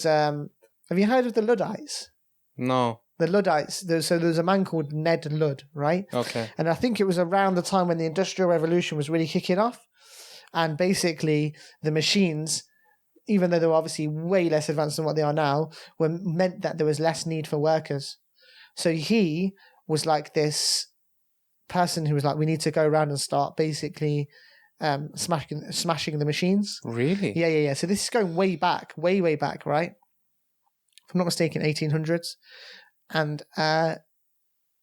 Have you heard of the Luddites? No. The Luddites. So there's a man called Ned Ludd, right? Okay. And I think it was around the time when the Industrial Revolution was really kicking off. And basically the machines, even though they were obviously way less advanced than what they are now, meant that there was less need for workers. So he was like this person who was like, we need to go around and start basically smashing the machines. Really? Yeah. So this is going way back, way back, right? If I'm not mistaken, 1800s. And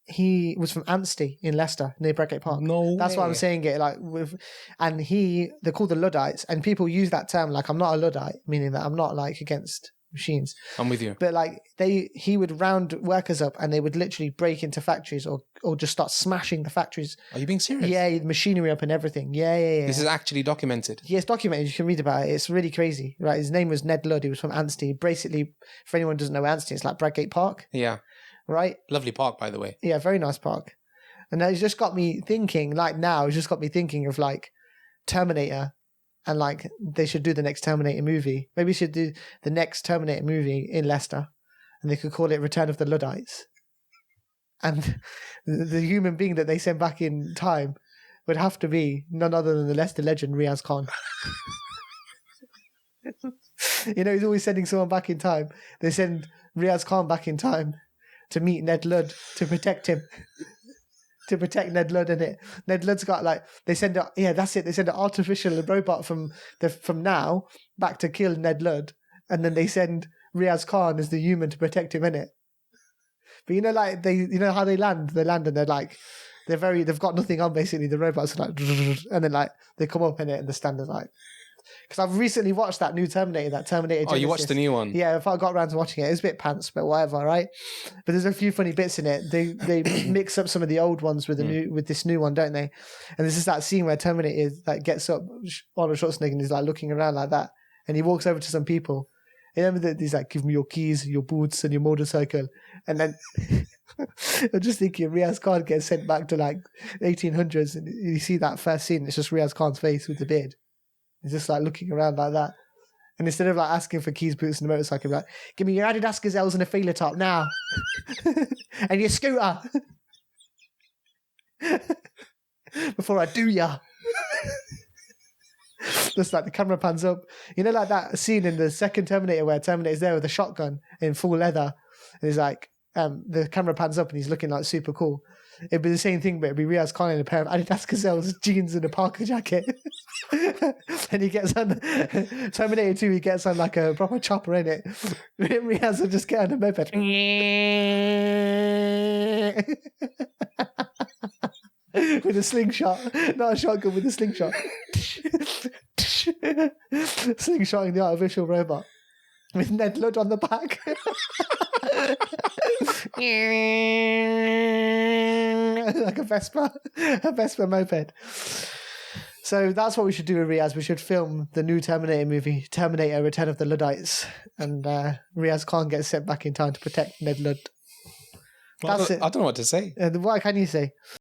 he was from Anstey in Leicester, near Bredgate Park. No That's way. why I'm saying it. They're called the Luddites, and people use that term like I'm not a Luddite, meaning that I'm not like against machines. I'm with you. But like he would round workers up, and they would literally break into factories or just start smashing the factories. Are you being serious? Yeah, the machinery up and everything. Yeah. This is actually documented. Yeah, it's documented. You can read about it. It's really crazy, right? His name was Ned Ludd. He was from Anstey. Basically, for anyone who doesn't know Anstey, it's like Bredgate Park. Yeah. Right? Lovely park, by the way. Yeah, very nice park. And it's just got me thinking, of like Terminator, and like they should do the next Terminator movie. Maybe should do the next Terminator movie in Leicester, and they could call it Return of the Luddites. And the human being that they send back in time would have to be none other than the Leicester legend RIAZ Khan. He's always sending someone back in time. They send RIAZ Khan back in time to meet Ned Ludd, to protect him. To protect Ned Ludd, in it. Ned Ludd's got they send an artificial robot from now back to kill Ned Ludd, and then they send RIAZ Khan as the human to protect him, in it. But how they land and they've got nothing on, basically. The robots are like, and then they come up in it, and the standard because I've recently watched that new Terminator, Genesis. Oh, you watched the new one? Yeah, if I got around to watching it, it was a bit pants, but whatever, right? But there's a few funny bits in it. They mix up some of the old ones with this new one, don't they? And this is that scene where Terminator gets up, Arnold Schwarzenegger, and he's looking around like that, and he walks over to some people. You remember that he's like, give me your keys, your boots, and your motorcycle. And then I'm just thinking RIAZ Khan gets sent back to 1800s, and you see that first scene, it's just RIAZ Khan's face with the beard. He's just looking around like that. And instead of asking for keys, boots, and a motorcycle, like, give me your Adidas Gazelles and a feeler top now. And your scooter. Before I do ya. Just the camera pans up. That scene in the second Terminator where Terminator's there with a shotgun in full leather. And he's the camera pans up and he's looking super cool. It'd be the same thing, but it'd be RIAZ Khan in a pair of Adidas Gazelles, jeans, and a Parker jacket. And he gets on Terminator 2, he gets on a proper chopper, in it. RIAZ will just get on a moped. With a slingshot. Not a shotgun, with a slingshot. Slingshotting the artificial robot. With Ned Ludd on the back. Like a Vespa moped. So that's what we should do with RIAZ. We should film the new Terminator movie, Terminator Return of the Luddites. And RIAZ Khan gets sent back in time to protect Ned Ludd. That's it. I don't know what to say. What can you say?